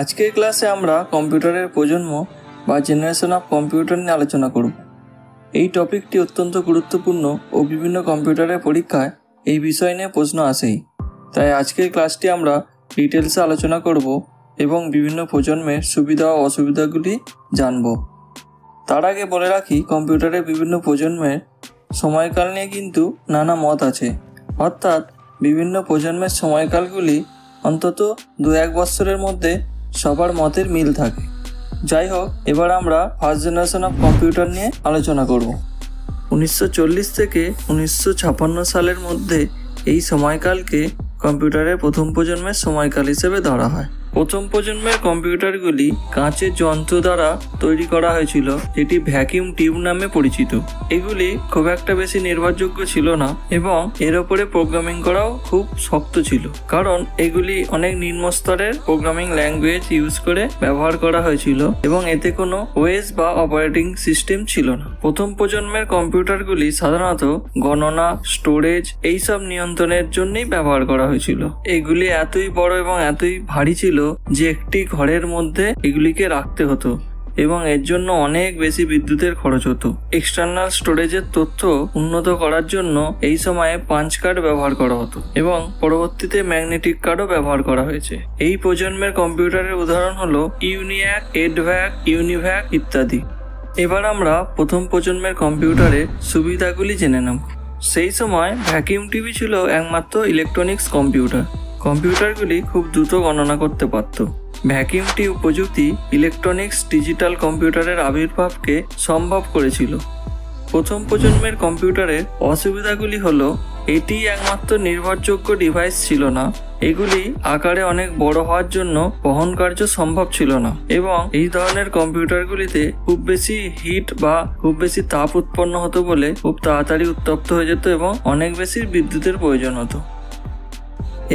আজকের ক্লাসে আমরা কম্পিউটারের প্রজন্ম বা জেনারেশন অফ কম্পিউটার নিয়ে আলোচনা করব। এই টপিকটি অত্যন্ত গুরুত্বপূর্ণ ও বিভিন্ন কম্পিউটারের পরীক্ষায় এই বিষয় নিয়ে প্রশ্ন আসেই। তাই আজকের ক্লাসটি আমরা ডিটেলসে আলোচনা করব এবং বিভিন্ন প্রজন্মের সুবিধা ও অসুবিধাগুলি জানব। তার আগে বলে রাখি, কম্পিউটারের বিভিন্ন প্রজন্মের সময়কাল নিয়ে কিন্তু নানা মত আছে, অর্থাৎ বিভিন্ন প্রজন্মের সময়কালগুলি অন্তত 2-1 বছরের মধ্যে সবার মতের মিল থাকে। যাই হোক, এবার আমরা ফার্স্ট জেনারেশন অফ কম্পিউটার নিয়ে আলোচনা করব। 1940 থেকে 1956 সালের মধ্যে এই সময়কালকে কম্পিউটারের প্রথম প্রজন্মের সময়কাল হিসেবে ধরা হয়। প্রথম প্রজন্মের কম্পিউটারগুলি কাঁচের যন্ত্র দ্বারা তৈরি করা হয়েছিল, যেটি ভ্যাকিউম টিউব নামে পরিচিত। এগুলি খুব একটা বেশি নির্ভরযোগ্য ছিল না এবং এর ওপরে প্রোগ্রামিং করাও খুব শক্ত ছিল, কারণ এগুলি অনেক নিম্ন স্তরের প্রোগ্রামিং ল্যাঙ্গুয়েজ ইউজ করে ব্যবহার করা হয়েছিল এবং এতে কোনো ওএস বা অপারেটিং সিস্টেম ছিল না। প্রথম প্রজন্মের কম্পিউটারগুলি সাধারণত গণনা, স্টোরেজ এইসব নিয়ন্ত্রণের জন্যই ব্যবহার করা হয়েছিল। এগুলি এতই বড় এবং এতই ভারী ছিল যে একটি ঘরের মধ্যে এগুলিকে রাখতে হতো এবং এর জন্য অনেক বেশি বিদ্যুতের খরচ হতো। এক্সটার্নাল স্টোরেজের তথ্য উন্নত করার জন্য এই সময়ে পাঞ্চ কার্ড ব্যবহার করা হতো এবং পরবর্তীতে ম্যাগনেটিক কার্ডও ব্যবহার করা হয়েছে। এই প্রজন্মের কম্পিউটারের উদাহরণ হলো ইউনিঅ্যাক, এডভ্যাক, ইউনিভ্যাক ইত্যাদি। এবার আমরা প্রথম প্রজন্মের কম্পিউটারের সুবিধাগুলি জেনে নেব। সেই সময় ভ্যাকিউম টিভি ছিল একমাত্র ইলেকট্রনিক্স কম্পিউটার। কম্পিউটারগুলি খুব দ্রুত গণনা করতে পারত। ভ্যাকিউম টিউব প্রযুক্তি ইলেকট্রনিক্স ডিজিটাল কম্পিউটারের আবির্ভাবকে সম্ভব করেছিল। প্রথম প্রজন্মের কম্পিউটারের অসুবিধাগুলি হলো, এটি একমাত্র নির্ভরযোগ্য ডিভাইস ছিল না, এগুলি আকারে অনেক বড় হওয়ার জন্য বহন কার্য সম্ভব ছিল না এবং এই ধরনের কম্পিউটারগুলিতে খুব বেশি হিট বা খুব বেশি তাপ উৎপন্ন হতো বলে খুব তাড়াতাড়ি উত্তপ্ত হয়ে যেত এবং অনেক বেশি বিদ্যুতের প্রয়োজন হতো।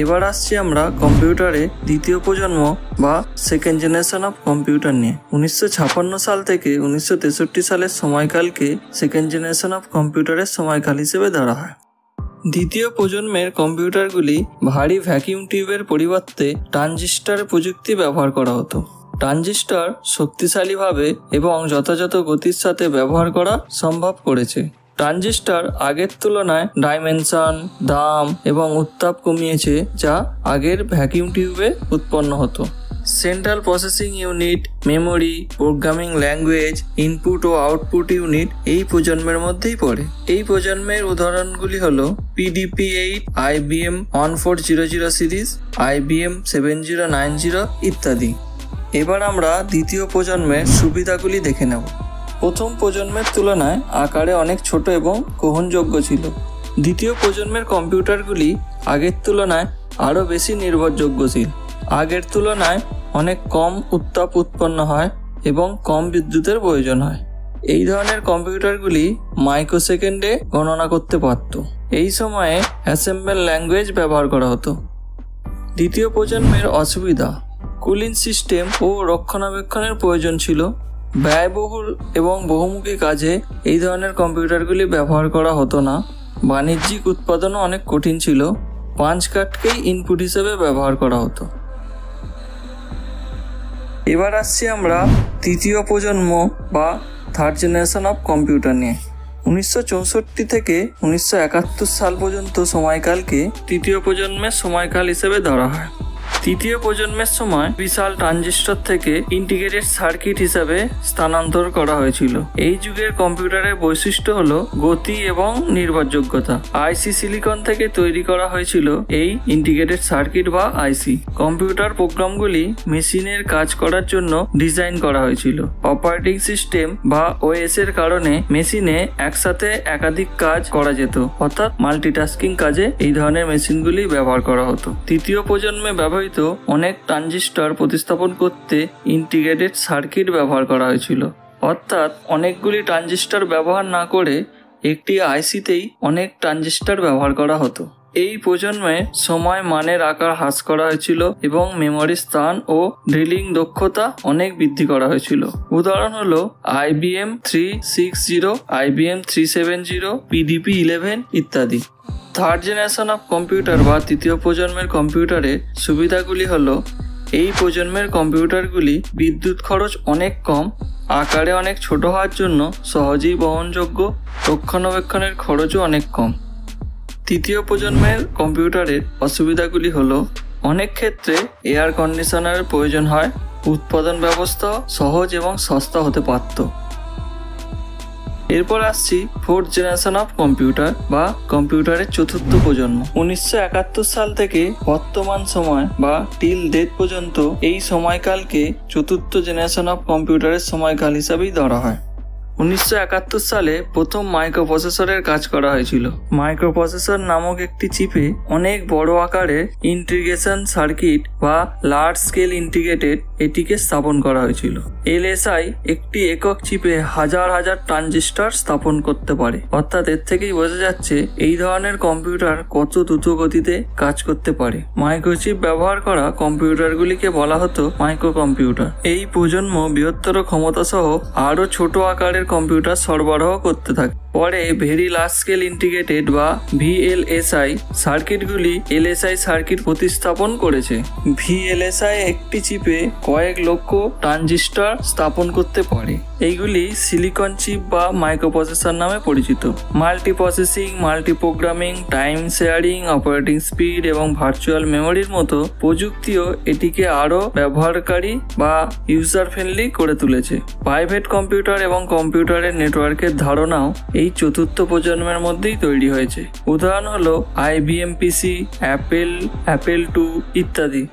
এবার আসছি আমরা কম্পিউটারে দ্বিতীয় প্রজন্ম বা সেকেন্ড জেনারেশন অফ কম্পিউটার নিয়ে। 1956 সাল থেকে 1963 সালের সময়কালকে সেকেন্ড জেনারেশন অফ কম্পিউটারের সময়কাল হিসেবে ধরা হয়। দ্বিতীয় প্রজন্মের কম্পিউটারগুলি ভারী ভ্যাকিউম টিউবের পরিবর্তে ট্রানজিস্টর প্রযুক্তি ব্যবহার করা হতো। ট্রানজিস্টর শক্তিশালীভাবে এবং যথাযথ গতির সাথে ব্যবহার করা সম্ভব করেছে। ট্রানজিস্টর আগের তুলনায় ডাইমেনশন, দাম এবং উত্তাপ কমিয়েছে, যা আগের ভ্যাকিউম টিউবে উৎপন্ন হতো। Central processing unit, memory, programming language, input ও আউটপুট ইউনিট এই প্রজন্মের মধ্যেই পড়ে। এই প্রজন্মের উদাহরণগুলি হলো PDP-8, IBM 1400 সিরিজ, IBM 7090 ইত্যাদি। এবার আমরা দ্বিতীয় প্রজন্মের সুবিধাগুলি দেখে নেব। প্রথম প্রজন্মের তুলনায় আকারে অনেক ছোট এবং গ্রহণযোগ্য ছিল। দ্বিতীয় প্রজন্মের কম্পিউটারগুলি আগের তুলনায় আরও বেশি নির্ভরযোগ্যশীল। আগের তুলনায় অনেক কম উত্তাপ উৎপন্ন হয় এবং কম বিদ্যুতের প্রয়োজন হয়। এই ধরনের কম্পিউটারগুলি মাইক্রোসেকেন্ডে গণনা করতে পারত। এই সময়ে অ্যাসেম্বল ল্যাঙ্গুয়েজ ব্যবহার করা হতো। দ্বিতীয় প্রজন্মের অসুবিধা: কুলিং সিস্টেম ও রক্ষণাবেক্ষণের প্রয়োজন ছিল। ব্যয়বহুল এবং বহুমুখী কাজে এই ধরনের কম্পিউটারগুলি ব্যবহার করা হতো না। বাণিজ্যিক উৎপাদনও অনেক কঠিন ছিল। পাঞ্চ কার্ডকেই ইনপুট হিসেবে ব্যবহার করা হতো। এবার আসছি আমরা তৃতীয় প্রজন্ম বা থার্ড জেনারেশন অফ কম্পিউটার নিয়ে। 1964 থেকে 1971 সাল পর্যন্ত সময়কালকে তৃতীয় প্রজন্মের সময়কাল হিসেবে ধরা হয়। তৃতীয় প্রজন্মের সময় বিশাল ট্রানজিস্টর থেকে ইন্টিগ্রেটেড সার্কিট হিসাবে স্থানান্তর করা হয়েছিল। এই যুগের কম্পিউটারের বৈশিষ্ট্য হলো গতি এবং নির্ভরযোগ্যতা। আইসি সিলিকন থেকে তৈরি করা হয়েছিল এই ইন্টিগ্রেটেড সার্কিট বা আইসি। কম্পিউটার প্রোগ্রামগুলি মেশিনের কাজ করার জন্য ডিজাইন করা হয়েছিল। অপারেটিং সিস্টেম বা ওএস এর কারণে মেশিনে একসাথে একাধিক কাজ করা যেত, অর্থাৎ মাল্টিটাস্কিং কাজে এই ধরনের মেশিনগুলি ব্যবহার করা হতো। তৃতীয় প্রজন্মে ব্যবহৃত অনেক ট্রানজিস্টর প্রতিস্থাপন করতে ইন্টিগ্রেটেড সার্কিট ব্যবহার করা হয়েছিল, অর্থাৎ অনেকগুলি ট্রানজিস্টর ব্যবহার না করে একটি আইসিতেই অনেক ট্রানজিস্টর ব্যবহার করা হতো। এই প্রজন্মে সময় মানের আকার হ্রাস করা হয়েছিল এবং মেমোরির স্থান ও ড্রিলিং দক্ষতা অনেক বৃদ্ধি করা হয়েছিল। উদাহরণ হলো IBM 360, IBM 370, PDP-11 ইত্যাদি। থার্ড জেনারেশন অফ কম্পিউটার বা তৃতীয় প্রজন্মের কম্পিউটারের সুবিধাগুলি হলো এই প্রজন্মের কম্পিউটারগুলি বিদ্যুৎ খরচ অনেক কম, আকারে অনেক ছোট হওয়ার জন্য সহজেই বহনযোগ্য, রক্ষণাবেক্ষণের খরচও অনেক কম। তৃতীয় প্রজন্মের কম্পিউটারের অসুবিধাগুলি হলো অনেক ক্ষেত্রে এয়ার কন্ডিশনারের প্রয়োজন হয়, উৎপাদন ব্যবস্থা সহজ এবং সস্তা হতে পারত। এরপর আসছি ফোর্থ জেনারেশন অফ কম্পিউটার বা কম্পিউটারের চতুর্থ প্রজন্ম। 1971 সাল থেকে বর্তমান সময় বা টিল ডেট পর্যন্ত এই সময়কালকে চতুর্থ জেনারেশন অফ কম্পিউটারের সময়কাল হিসাবেই ধরা হয়। 1971 সালে প্রথম মাইক্রোপ্রসেসরের কাজ করা হয়েছিল। মাইক্রোপ্রসেসর নামক একটি চিপে অনেক বড় আকারের ইন্টিগ্রেশন সার্কিট বা লার্জ স্কেল ইন্টিগ্রেটেড এটিকে স্থাপন করা হয়েছিল। এলএসআই একটি একক চিপে হাজার হাজার ট্রানজিস্টর স্থাপন করতে পারে, অর্থাৎ এর থেকেই বোঝা যাচ্ছে এই ধরনের কম্পিউটার কত দ্রুত গতিতে কাজ করতে পারে। মাইক্রোচিপ ব্যবহার করা কম্পিউটারগুলিকে বলা হতো মাইক্রো কম্পিউটার। এই প্রজন্ম বৃহত্তর ক্ষমতা সহ আরও ছোট আকারের কম্পিউটার সরবরাহ করতে থাকে। পরে ভেরি লার্জ স্কেল ইন্টিগ্রেটেড বা ভিএলএসআই সার্কিটগুলি এলএসআই সার্কিট প্রতিস্থাপন করেছে। ভিএলএসআই একটি চিপে কয়েক লক্ষ ট্রানজিস্টর স্থাপন করতে পারে। এইগুলি সিলিকন চিপ বা মাইক্রোপ্রসেসর নামে পরিচিত। Multi processing, multi programming, time sharing, operating speed এবং ভার্চুয়াল মেমোরির মতো প্রযুক্তিও এটিকে আরও ব্যবহারকারী বা ইউজার ফ্রেন্ডলি করে তুলেছে। প্রাইভেট কম্পিউটার এবং কম্পিউটারের নেটওয়ার্কের ধারণাও এই চতুর্থ প্রজন্মের মধ্যেই তৈরি হয়েছে। উদাহরণ হলো IBM পিসি, অ্যাপেল 2 ইত্যাদি।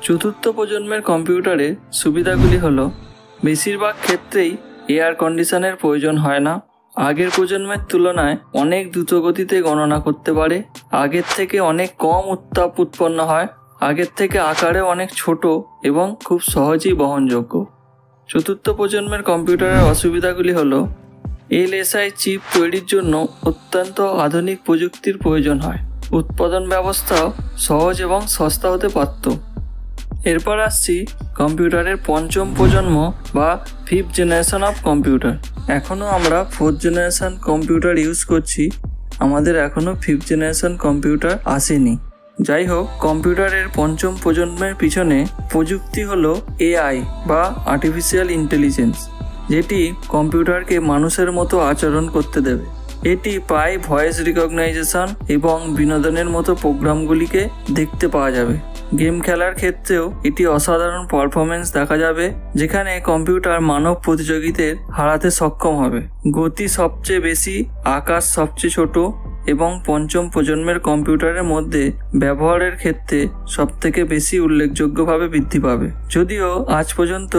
চতুর্থ প্রজন্মের কম্পিউটারের সুবিধাগুলি হলো বেশিরভাগ ক্ষেত্রেই এয়ার কন্ডিশনের প্রয়োজন হয় না, আগের প্রজন্মের তুলনায় অনেক দ্রুত গতিতে গণনা করতে পারে, আগের থেকে অনেক কম উত্তাপ উৎপন্ন হয়, আগের থেকে আকারে অনেক ছোট এবং খুব সহজেই বহনযোগ্য। চতুর্থ প্রজন্মের কম্পিউটারের অসুবিধাগুলি হলো এলএসআই চিপ তৈরির জন্য অত্যন্ত আধুনিক প্রযুক্তির প্রয়োজন হয়, উৎপাদন ব্যবস্থাও সহজ এবং সস্তা হতে পারত। এরপর আসছি কম্পিউটারের পঞ্চম প্রজন্ম বা ফিফথ জেনারেশন অফ কম্পিউটার। এখনও আমরা ফোর্থ জেনারেশন কম্পিউটার ইউজ করছি, আমাদের এখনও ফিফথ জেনারেশন কম্পিউটার আসেনি। যাই হোক, কম্পিউটারের পঞ্চম প্রজন্মের পিছনে প্রযুক্তি হলো এআই বা আর্টিফিশিয়াল ইন্টেলিজেন্স, যেটি কম্পিউটারকে মানুষের মতো আচরণ করতে দেবে। এটি প্রায় ভয়েস রিকগনাইজেশন এবং বিনোদনের মতো প্রোগ্রামগুলিকে দেখতে পাওয়া যাবে। গেম খেলার ক্ষেত্রেও এটি অসাধারণ পারফরমেন্স দেখা যাবে, যেখানে কম্পিউটার মানব প্রতিযোগীদের হারাতে সক্ষম হবে। গতি সবচেয়ে বেশি, আকার সবচেয়ে ছোট এবং পঞ্চম প্রজন্মের কম্পিউটারের মধ্যে ব্যবহারের ক্ষেত্রে সবথেকে বেশি উল্লেখযোগ্যভাবে বৃদ্ধি পাবে। যদিও আজ পর্যন্ত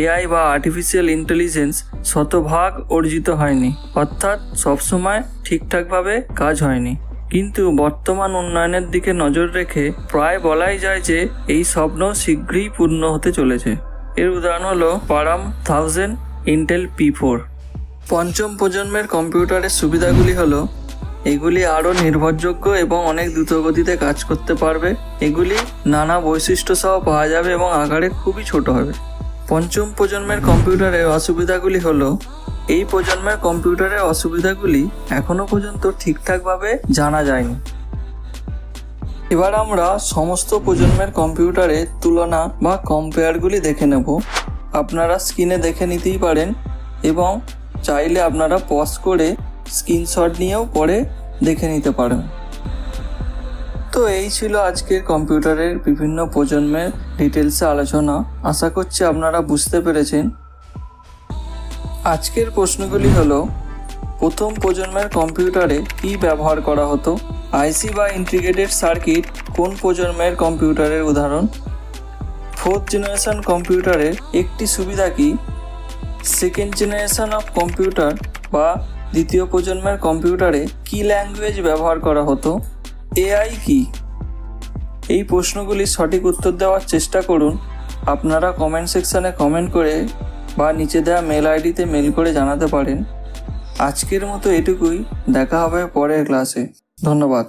এআই বা আর্টিফিশিয়াল ইন্টেলিজেন্স শতভাগ অর্জিত হয়নি, অর্থাৎ সবসময় ঠিকঠাকভাবে কাজ হয়নি, কিন্তু বর্তমান উন্নয়নের দিকে নজর রেখে প্রায় বলাই যায় যে এই স্বপ্ন শীঘ্রই পূর্ণ হতে চলেছে। এর উদাহরণ হলো পারাম 1000 ইন্টেল P4। পঞ্চম প্রজন্মের কম্পিউটারের সুবিধাগুলি হলো এগুলি আরও নির্ভরযোগ্য এবং অনেক দ্রুতগতিতে কাজ করতে পারবে। এগুলি নানা বৈশিষ্ট্য সহ পাওয়া যাবে এবং আকারে খুবই ছোট হবে। পঞ্চম প্রজন্মের কম্পিউটারের অসুবিধাগুলি হলো এই প্রজন্মের কম্পিউটারের অসুবিধাগুলি এখনও পর্যন্ত ঠিকঠাকভাবে জানা যায়নি। এবার আমরা সমস্ত প্রজন্মের কম্পিউটারের তুলনা বা কম্পেয়ারগুলি দেখে নেব। আপনারা স্ক্রিনে দেখে নিতেই পারেন এবং চাইলে আপনারা পজ করে স্ক্রিনশট নিয়েও পরে দেখে নিতে পারেন। তো এই ছিল আজকের কম্পিউটারের বিভিন্ন প্রজন্মের ডিটেলসে আলোচনা। আশা করছি আপনারা বুঝতে পেরেছেন। আজকের প্রশ্নগুলি হলো, প্রথম প্রজন্মের কম্পিউটারে কী ব্যবহার করা হতো? আইসি বা ইন্টিগ্রেটেড সার্কিট কোন প্রজন্মের কম্পিউটারের উদাহরণ? ফোর্থ জেনারেশন কম্পিউটারের একটি সুবিধা কি? সেকেন্ড জেনারেশন অফ কম্পিউটার বা দ্বিতীয় প্রজন্মের কম্পিউটারে কি ল্যাঙ্গুয়েজ ব্যবহার করা হতো? এআই কি? এই প্রশ্নগুলির সঠিক উত্তর দেওয়ার চেষ্টা করুন। আপনারা কমেন্ট সেকশানে কমেন্ট করে বা নিচে দেওয়া মেল আইডিতে মেল করে জানাতে পারেন। আজকের মতো এটুকুই, দেখা হবে পরের ক্লাসে। ধন্যবাদ।